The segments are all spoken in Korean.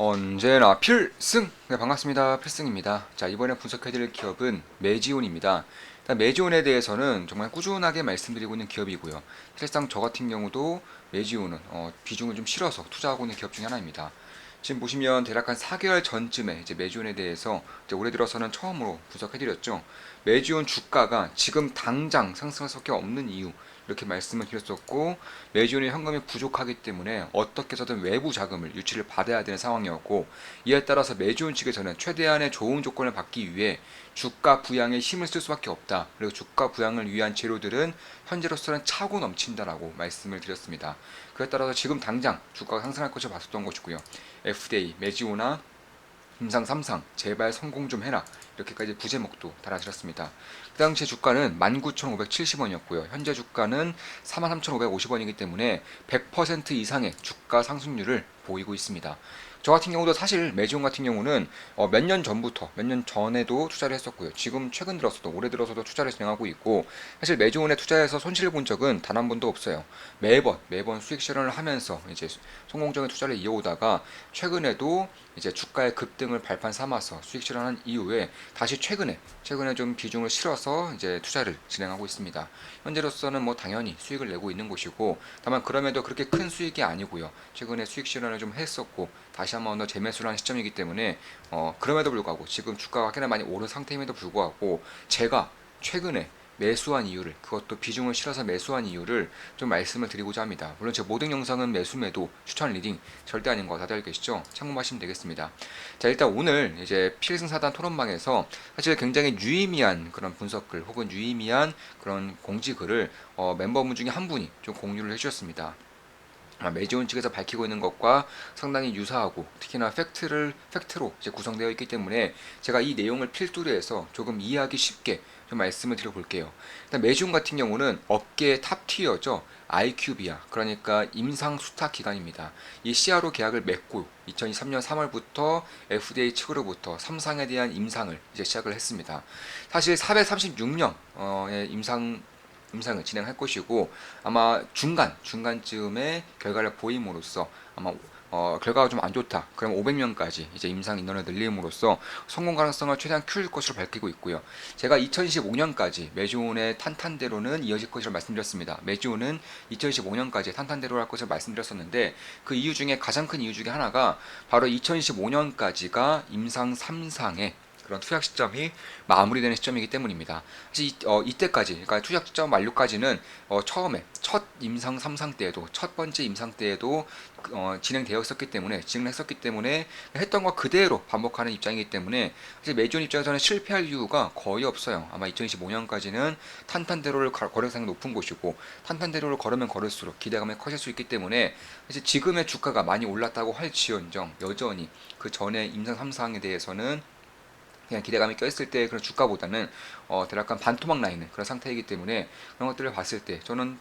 언제나 필승! 네, 반갑습니다. 필승입니다. 자, 이번에 분석해드릴 기업은 메지온입니다. 일단 메지온에 대해서는 정말 꾸준하게 말씀드리고 있는 기업이고요. 사실상 저 같은 경우도 메지온은 비중을 좀 실어서 투자하고 있는 기업 중에 하나입니다. 지금 보시면 대략 한 4개월 전쯤에 이제 메지온에 대해서 이제 올해 들어서는 처음으로 분석해드렸죠. 메지온 주가가 지금 당장 상승할 수밖에 없는 이유, 이렇게 말씀을 드렸었고, 메지온의 현금이 부족하기 때문에 어떻게 해서든 외부 자금을 유치를 받아야 되는 상황이었고, 이에 따라서 메지온 측에서는 최대한의 좋은 조건을 받기 위해 주가 부양에 힘을 쓸 수밖에 없다. 그리고 주가 부양을 위한 재료들은 현재로서는 차고 넘친다라고 말씀을 드렸습니다. 그에 따라서 지금 당장 주가가 상승할 것을 봤었던 것이고요. FDA, 메지오나 임상 3상 제발 성공 좀 해라, 이렇게까지 부제목도 달아드렸습니다. 그 당시에 주가는 19,570원이었고요. 현재 주가는 43,550원이기 때문에 100% 이상의 주가 상승률을 보이고 있습니다. 저 같은 경우도 사실 메지온 같은 경우는 몇 년 전부터, 몇 년 전에도 투자를 했었고요. 지금 최근 들어서도, 올해 들어서도 투자를 진행하고 있고, 사실 메지온에 투자해서 손실을 본 적은 단 한 번도 없어요. 매번 수익 실현을 하면서 이제 성공적인 투자를 이어오다가 최근에도 이제 주가의 급등을 발판 삼아서 수익 실현한 이후에 다시 최근에 좀 비중을 실어서 이제 투자를 진행하고 있습니다. 현재로서는 뭐 당연히 수익을 내고 있는 곳이고, 다만 그럼에도 그렇게 큰 수익이 아니고요. 최근에 수익 실현을 좀 했었고 다시 한번 더 재매수를 한 시점이기 때문에 그럼에도 불구하고 지금 주가가 꽤나 많이 오른 상태임에도 불구하고 제가 최근에 매수한 이유를, 그것도 비중을 실어서 매수한 이유를 좀 말씀을 드리고자 합니다. 물론 제 모든 영상은 매수 매도 추천 리딩 절대 아닌 거 다들 알고 계시죠? 참고하시면 되겠습니다. 자, 일단 오늘 이제 필승사단 토론방에서 사실 굉장히 유의미한 그런 분석글 혹은 유의미한 그런 공지글을 멤버분 중에 한 분이 좀 공유를 해주셨습니다. 메지온 측에서 밝히고 있는 것과 상당히 유사하고 특히나 팩트로 이제 구성되어 있기 때문에 제가 이 내용을 필두로 해서 조금 이해하기 쉽게 좀 말씀을 드려볼게요. 일단 메지온 같은 경우는 업계의 탑 티어죠. IQVIA, 그러니까 임상 수탁 기관입니다. 이 CRO 계약을 맺고 2023년 3월부터 FDA 측으로부터 3상에 대한 임상을 이제 시작을 했습니다. 사실 436명의 임상을 진행할 것이고, 아마 중간쯤에 결과를 보임으로써 아마 결과가 좀 안 좋다, 그럼 500명까지 이제 임상 인원을 늘림으로써 성공 가능성을 최대한 키울 것으로 밝히고 있고요. 제가 2025년까지 메지온의 탄탄대로는 이어질 것이라고 말씀드렸습니다. 메지온은 2025년까지 탄탄대로 할 것을 말씀드렸었는데, 그 이유 중에 가장 큰 이유 중에 하나가 바로 2025년까지가 임상 3상의 그런 투약 시점이 마무리되는 시점이기 때문입니다. 사실 이때까지, 그러니까 투약 시점 만료까지는 처음에 첫 임상 3상 때에도, 첫 번째 임상 때에도 진행했었기 때문에 했던 거 그대로 반복하는 입장이기 때문에 사실 메이존 입장에서는 실패할 이유가 거의 없어요. 아마 2025년까지는 탄탄대로를 걸을 가능성이 높은 곳이고, 탄탄대로를 걸으면 걸을수록 기대감이 커질 수 있기 때문에 사실 지금의 주가가 많이 올랐다고 할지언정 여전히 그 전에 임상 3상에 대해서는 그냥 기대감이 껴있을 때 그런 주가보다는 대략 한 반토막 나 있는 그런 상태이기 때문에 그런 것들을 봤을 때 저는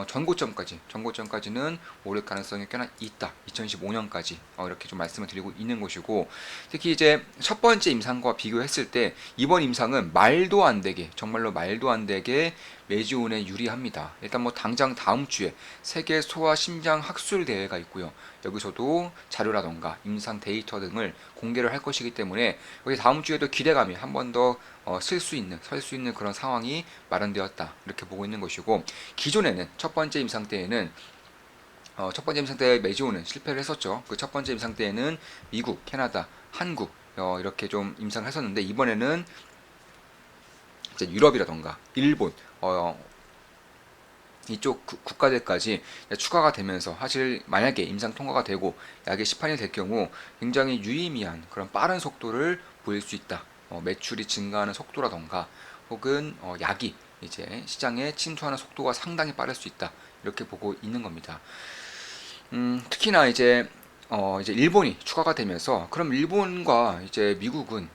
전고점까지는 오를 가능성이 꽤나 있다. 2015년까지 이렇게 좀 말씀을 드리고 있는 것이고, 특히 이제 첫 번째 임상과 비교했을 때 이번 임상은 말도 안 되게, 정말로 말도 안 되게 메지온에 유리합니다. 일단 뭐 당장 다음 주에 세계 소아 심장 학술 대회가 있고요. 여기서도 자료라던가 임상 데이터 등을 공개를 할 것이기 때문에 여기 다음 주에도 기대감이 한 번 더 설 수 있는 그런 상황이 마련되었다, 이렇게 보고 있는 것이고, 기존에는 첫 번째 임상 때에는 첫 번째 임상 때 메지오는 실패를 했었죠. 그 첫 번째 임상 때에는 미국, 캐나다, 한국 이렇게 좀 임상을 했었는데, 이번에는 이제 유럽이라던가 일본 이쪽 국가들까지 추가가 되면서, 사실 만약에 임상 통과가 되고 약이 시판이 될 경우 굉장히 유의미한 그런 빠른 속도를 보일 수 있다. 매출이 증가하는 속도라던가 혹은 약이 이제 시장에 침투하는 속도가 상당히 빠를 수 있다, 이렇게 보고 있는 겁니다. 특히나 이제 일본이 추가가 되면서, 그럼 일본과 이제 미국은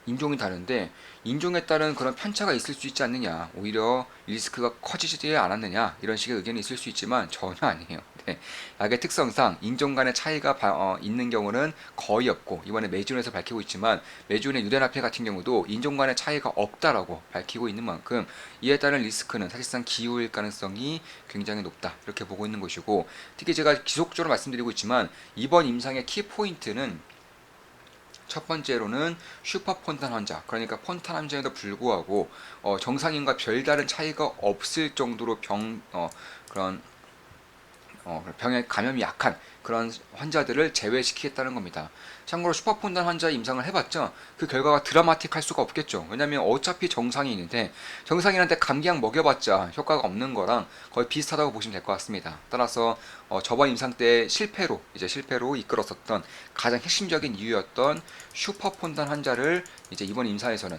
인종이 다른데 인종에 따른 그런 편차가 있을 수 있지 않느냐, 오히려 리스크가 커지지 않았느냐, 이런 식의 의견이 있을 수 있지만 전혀 아니에요. 네. 약의 특성상 인종 간의 차이가 있는 경우는 거의 없고, 이번에 메지온에서 밝히고 있지만 메지온의 유대나페 같은 경우도 인종 간의 차이가 없다라고 밝히고 있는 만큼 이에 따른 리스크는 사실상 기후일 가능성이 굉장히 높다, 이렇게 보고 있는 것이고, 특히 제가 지속적으로 말씀드리고 있지만 이번 임상의 키포인트는 첫 번째로는 슈퍼폰탄 환자, 그러니까 폰탄 환자에도 불구하고 정상인과 별다른 차이가 없을 정도로 그런 병에 감염이 약한 그런 환자들을 제외시키겠다는 겁니다. 참고로 슈퍼폰단 환자 임상을 해봤자 그 결과가 드라마틱할 수가 없겠죠. 왜냐하면 어차피 정상인인데 정상인한테 감기약 먹여봤자 효과가 없는 거랑 거의 비슷하다고 보시면 될 것 같습니다. 따라서 저번 임상 때 실패로 이끌었었던 가장 핵심적인 이유였던 슈퍼폰단 환자를 이제 이번 임상에서는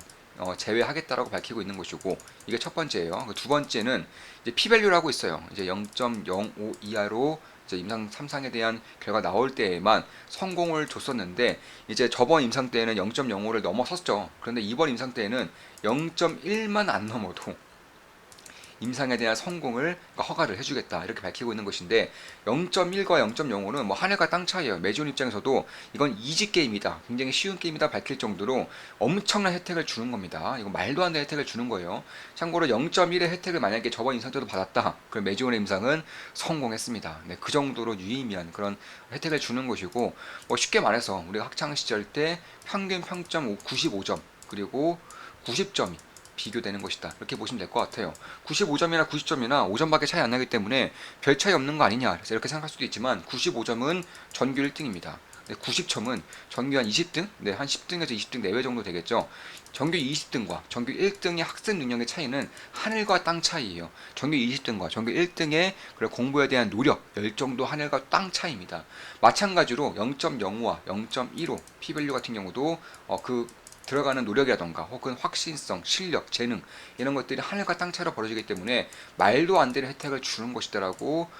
제외하겠다라고 밝히고 있는 것이고, 이게 첫 번째예요. 두 번째는 이제 피밸류라고 있어요. 이제 0.05 이하로 이제 임상 3상에 대한 결과 나올 때에만 성공을 줬었는데, 이제 저번 임상 때에는 0.05를 넘어섰죠. 그런데 이번 임상 때에는 0.1만 안 넘어도 임상에 대한 성공을 허가를 해주겠다, 이렇게 밝히고 있는 것인데, 0.1과 0.05는 뭐 하늘과 땅 차이예요. 메지온 입장에서도 이건 이지 게임이다, 굉장히 쉬운 게임이다 밝힐 정도로 엄청난 혜택을 주는 겁니다. 이거 말도 안 되는 혜택을 주는 거예요. 참고로 0.1의 혜택을 만약에 저번 임상 때도 받았다, 그럼 메지온의 임상은 성공했습니다. 네, 그 정도로 유의미한 그런 혜택을 주는 것이고, 뭐 쉽게 말해서 우리가 학창 시절 때 평균 평점 95점 그리고 90점이 비교되는 것이다, 이렇게 보시면 될 것 같아요. 95점이나 90점이나 5점밖에 차이 안 나기 때문에 별 차이 없는 거 아니냐, 그래서 이렇게 생각할 수도 있지만 95점은 전교 1등입니다. 90점은 전교 한 20등? 네, 한 10등에서 20등 내외 정도 되겠죠. 전교 20등과 전교 1등의 학습 능력의 차이는 하늘과 땅 차이예요. 전교 20등과 전교 1등의 공부에 대한 노력, 열정도 하늘과 땅 차이입니다. 마찬가지로 0.05와 0.15 P밸류 같은 경우도 그 들어가는 노력이라던가 혹은 확신성, 실력, 재능, 이런 것들이 하늘과 땅 차이로 벌어지기 때문에 말도 안 되는 혜택을 주는 것이다라고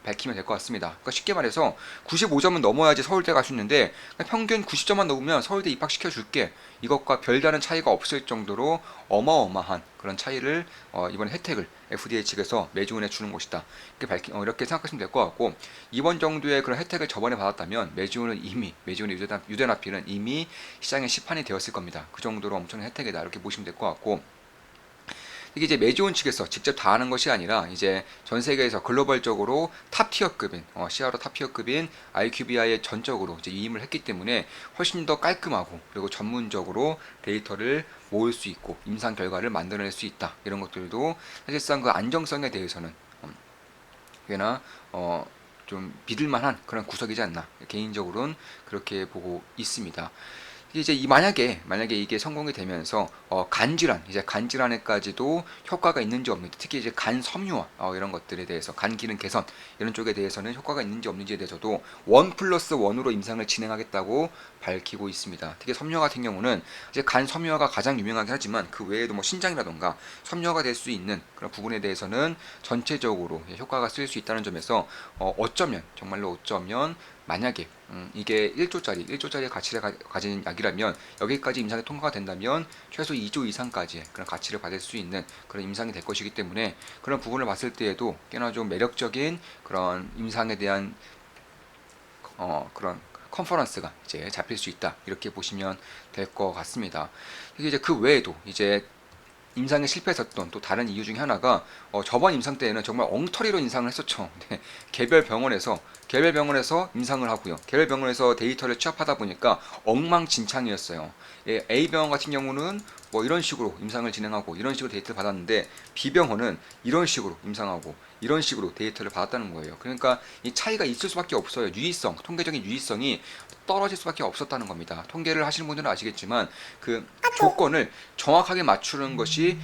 밝히면 될 것 같습니다. 그러니까 쉽게 말해서 95점은 넘어야지 서울대 갈 수 있는데 평균 90점만 넘으면 서울대 입학시켜 줄게, 이것과 별다른 차이가 없을 정도로 어마어마한 그런 차이를 이번 혜택을 FDA 측에서 메지온에 주는 것이다, 이렇게 생각하시면 될 것 같고, 이번 정도의 그런 혜택을 저번에 받았다면 메지온의 유대나피는 이미 시장에 시판이 되었을 겁니다. 그 정도로 엄청난 혜택이다, 이렇게 보시면 될 것 같고, 이게 이제 메지온 측에서 직접 다 하는 것이 아니라 이제 전 세계에서 글로벌적으로 탑티어급인 CRO 탑티어급인 IQVI에 전적으로 이제 위임을 했기 때문에 훨씬 더 깔끔하고 그리고 전문적으로 데이터를 모을 수 있고 임상 결과를 만들어낼 수 있다, 이런 것들도 사실상 그 안정성에 대해서는 꽤나 좀 믿을만한 그런 구석이지 않나, 개인적으로는 그렇게 보고 있습니다. 이제 만약에 이게 성공이 되면서 간 질환, 이제 간 질환에까지도 효과가 있는지 없는지, 특히 이제 간 섬유화 이런 것들에 대해서, 간 기능 개선 이런 쪽에 대해서는 효과가 있는지 없는지에 대해서도 1+1으로 임상을 진행하겠다고 밝히고 있습니다. 특히 섬유화 같은 경우는 이제 간 섬유화가 가장 유명하긴 하지만 그 외에도 뭐 신장이라던가 섬유화가 될 수 있는 그런 부분에 대해서는 전체적으로 효과가 쓸 수 있다는 점에서 정말로 어쩌면 만약에 이게 1조짜리 가치를 가진 약이라면 여기까지 임상이 통과가 된다면 최소 2조 이상까지의 그런 가치를 받을 수 있는 그런 임상이 될 것이기 때문에, 그런 부분을 봤을 때에도 꽤나 좀 매력적인 그런 임상에 대한 그런 컨퍼런스가 이제 잡힐 수 있다, 이렇게 보시면 될 것 같습니다. 이제 그 외에도 이제 임상에 실패했었던 또 다른 이유 중에 하나가 저번 임상 때에는 정말 엉터리로 임상을 했었죠. 네, 개별 병원에서 임상을 하고요. 개별 병원에서 데이터를 취합하다 보니까 엉망진창이었어요. 예, A병원 같은 경우는 뭐 이런 식으로 임상을 진행하고 이런 식으로 데이터를 받았는데 B병원은 이런 식으로 임상하고 이런 식으로 데이터를 받았다는 거예요. 그러니까 이 차이가 있을 수밖에 없어요. 통계적인 유의성이 떨어질 수밖에 없었다는 겁니다. 통계를 하시는 분들은 아시겠지만 그 조건을 정확하게 맞추는 것이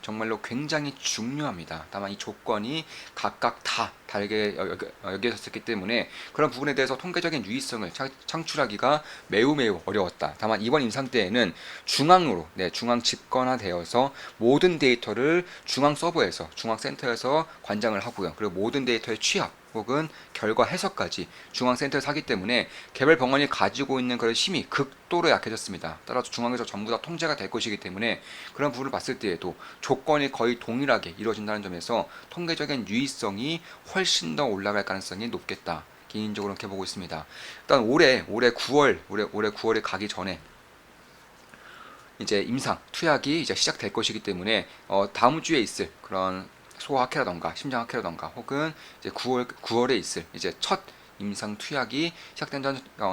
정말로 굉장히 중요합니다. 다만 이 조건이 각각 다 다르게 여겨졌기 때문에 그런 부분에 대해서 통계적인 유의성을 창출하기가 매우 어려웠다. 다만 이번 임상 때에는 중앙 집권화되어서 모든 데이터를 중앙 서버에서, 중앙 센터에서 관장을 하고요. 그리고 모든 데이터의 취합 혹은 결과 해석까지 중앙센터에서 하기 때문에 개별 병원이 가지고 있는 그런 힘이 극도로 약해졌습니다. 따라서 중앙에서 전부 다 통제가 될 것이기 때문에 그런 부분을 봤을 때에도 조건이 거의 동일하게 이루어진다는 점에서 통계적인 유의성이 훨씬 더 올라갈 가능성이 높겠다. 개인적으로 이렇게 보고 있습니다. 일단 올해 9월에 가기 전에 이제 임상 투약이 이제 시작될 것이기 때문에 다음 주에 있을 그런 소아학회라던가 심장학회라던가 혹은 이제 9월에 있을 이제 첫 임상 투약이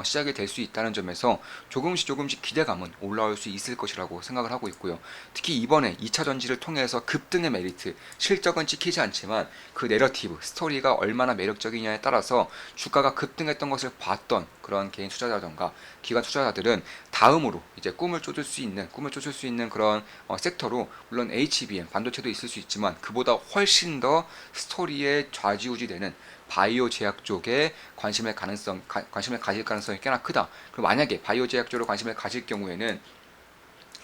시작이 될 수 있다는 점에서 조금씩 기대감은 올라올 수 있을 것이라고 생각을 하고 있고요. 특히 이번에 2차 전지를 통해서 급등의 메리트, 실적은 찍히지 않지만 그 내러티브, 스토리가 얼마나 매력적이냐에 따라서 주가가 급등했던 것을 봤던 그런 개인 투자자라던가 기관 투자자들은 다음으로 이제 꿈을 쫓을 수 있는 그런 섹터로 물론 HBM 반도체도 있을 수 있지만 그보다 훨씬 더 스토리에 좌지우지되는 바이오 제약 쪽에 관심을 가질 가능성이 꽤나 크다. 그리고 만약에 바이오 제약 쪽으로 관심을 가질 경우에는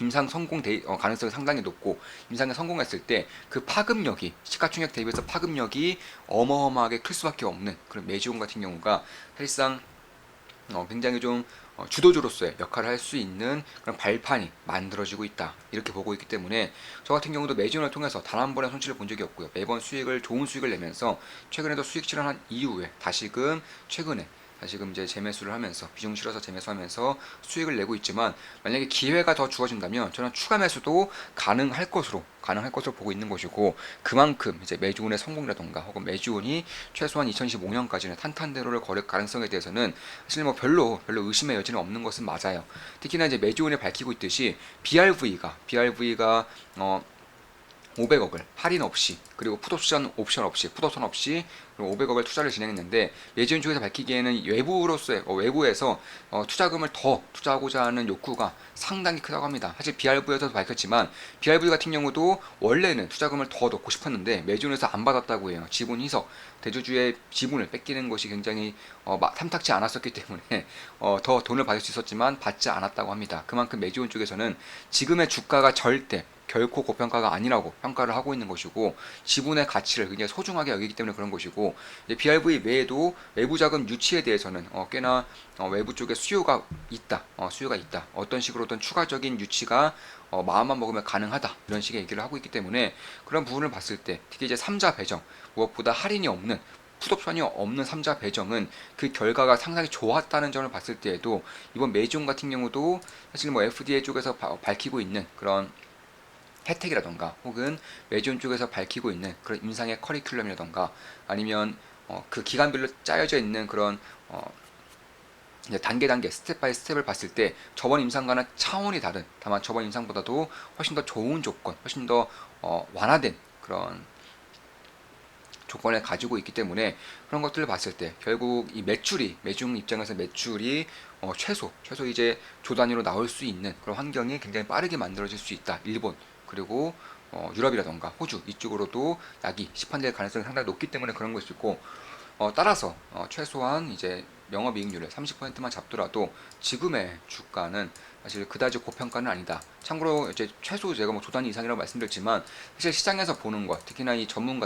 임상 성공 가능성이 상당히 높고 임상에 성공했을 때 그 파급력이 시가총액 대비해서 파급력이 어마어마하게 클 수밖에 없는 그런 메지온 같은 경우가 사실상 굉장히 좀 주도주로서의 역할을 할 수 있는 그런 발판이 만들어지고 있다 이렇게 보고 있기 때문에 저 같은 경우도 매진을 통해서 단 한 번의 손실을 본 적이 없고요. 매번 좋은 수익을 내면서 최근에도 수익 실현한 이후에 다시금 이제 재매수를 하면서 비중 실어서 재매수하면서 수익을 내고 있지만 만약에 기회가 더 주어진다면 저는 추가 매수도 가능할 것으로 보고 있는 것이고 그만큼 이제 매주온의 성공이라던가 혹은 매주온이 최소한 2025년까지는 탄탄대로를 걸을 가능성에 대해서는 사실 뭐 별로 의심의 여지는 없는 것은 맞아요. 특히나 이제 매주온에 밝히고 있듯이 BRV가 500억을 할인 없이 그리고 풋옵션 없이 500억을 투자를 진행했는데 매지원 쪽에서 밝히기에는 외부에서 투자금을 더 투자하고자 하는 욕구가 상당히 크다고 합니다. 사실 BRV에서도 밝혔지만 BRV 같은 경우도 원래는 투자금을 더 넣고 싶었는데 매지원에서 안 받았다고 해요. 지분 희석 대주주의 지분을 뺏기는 것이 굉장히 탐탁지 않았었기 때문에 더 돈을 받을 수 있었지만 받지 않았다고 합니다. 그만큼 매지원 쪽에서는 지금의 주가가 결코 고평가가 아니라고 평가를 하고 있는 것이고 지분의 가치를 굉장히 소중하게 여기기 때문에 그런 것이고 BRV 외에도 외부 자금 유치에 대해서는 꽤나 외부 쪽에 수요가 있다. 어떤 식으로든 추가적인 유치가 마음만 먹으면 가능하다. 이런 식의 얘기를 하고 있기 때문에 그런 부분을 봤을 때 특히 이제 3자 배정 무엇보다 할인이 없는 풋옵션이 없는 3자 배정은 그 결과가 상당히 좋았다는 점을 봤을 때에도 이번 매지온 같은 경우도 사실 뭐 FDA 쪽에서 밝히고 있는 그런 혜택이라던가 혹은 매지온 쪽에서 밝히고 있는 그런 임상의 커리큘럼이라던가 아니면 그 기간별로 짜여져 있는 그런 이제 단계 스텝 바이 스텝을 봤을 때 저번 임상과는 차원이 다른 다만 저번 임상보다도 훨씬 더 좋은 조건 훨씬 더 완화된 그런 조건을 가지고 있기 때문에 그런 것들을 봤을 때 결국 이 매중 입장에서 매출이 최소 이제 조 단위로 나올 수 있는 그런 환경이 굉장히 빠르게 만들어질 수 있다. 일본 그리고 유럽이라던가 호주 이쪽으로도 약이 시판될 가능성이 상당히 높기 때문에 그런 것이고 따라서 최소한 이제 영업이익률을 30%만 잡더라도 지금의 주가는 사실 그다지 고평가는 아니다. 참고로 이제 최소 제가 뭐 조단위 이상이라고 말씀드렸지만 사실 시장에서 보는 것, 특히나 이 전문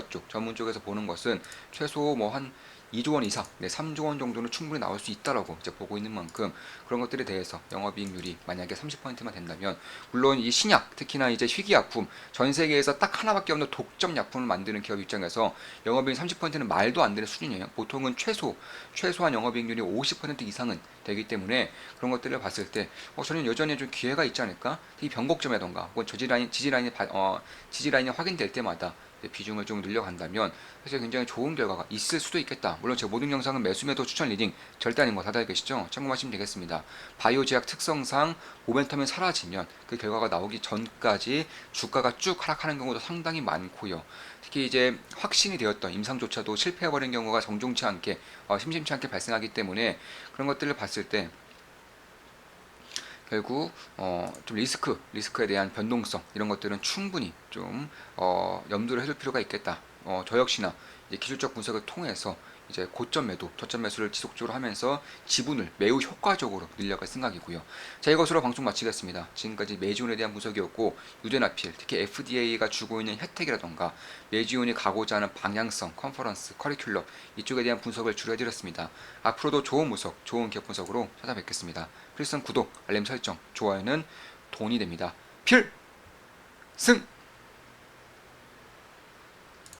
쪽에서 보는 것은 최소 뭐 한 2조 원 이상, 3조 원 정도는 충분히 나올 수 있다라고 이제 보고 있는 만큼 그런 것들에 대해서 영업이익률이 만약에 30%만 된다면 물론 이 신약, 특히나 이제 희귀약품 전 세계에서 딱 하나밖에 없는 독점 약품을 만드는 기업 입장에서 영업이익 30%는 말도 안 되는 수준이에요. 보통은 최소한 영업이익률이 50% 이상은 되기 때문에 그런 것들을 봤을 때 저는 여전히 좀 기회가 있지 않을까? 이 변곡점이라던가 혹은 지지라인이 확인될 때마다 비중을 좀 늘려간다면 사실 굉장히 좋은 결과가 있을 수도 있겠다. 물론 제 모든 영상은 매수매도 추천 리딩 절대 아닌 거 다들 알고 계시죠? 참고하시면 되겠습니다. 바이오 제약 특성상 모멘텀이 사라지면 그 결과가 나오기 전까지 주가가 쭉 하락하는 경우도 상당히 많고요. 특히 이제 확신이 되었던 임상조차도 실패해버린 경우가 정중치 않게 심심치 않게 발생하기 때문에 그런 것들을 봤을 때 결국 좀 리스크에 대한 변동성 이런 것들은 충분히 좀 염두를 해둘 필요가 있겠다. 저 역시나 이제 기술적 분석을 통해서 이제 고점 매도, 저점 매수를 지속적으로 하면서 지분을 매우 효과적으로 늘려갈 생각이고요. 자, 이것으로 방송 마치겠습니다. 지금까지 매지온에 대한 분석이었고, 유대나필, 특히 FDA가 주고 있는 혜택이라던가 매지온이 가고자 하는 방향성, 컨퍼런스, 커리큘럼 이쪽에 대한 분석을 주로 해드렸습니다. 앞으로도 좋은 분석, 좋은 기업 분석으로 찾아뵙겠습니다. 필승 구독, 알림 설정, 좋아요는 돈이 됩니다. 필승!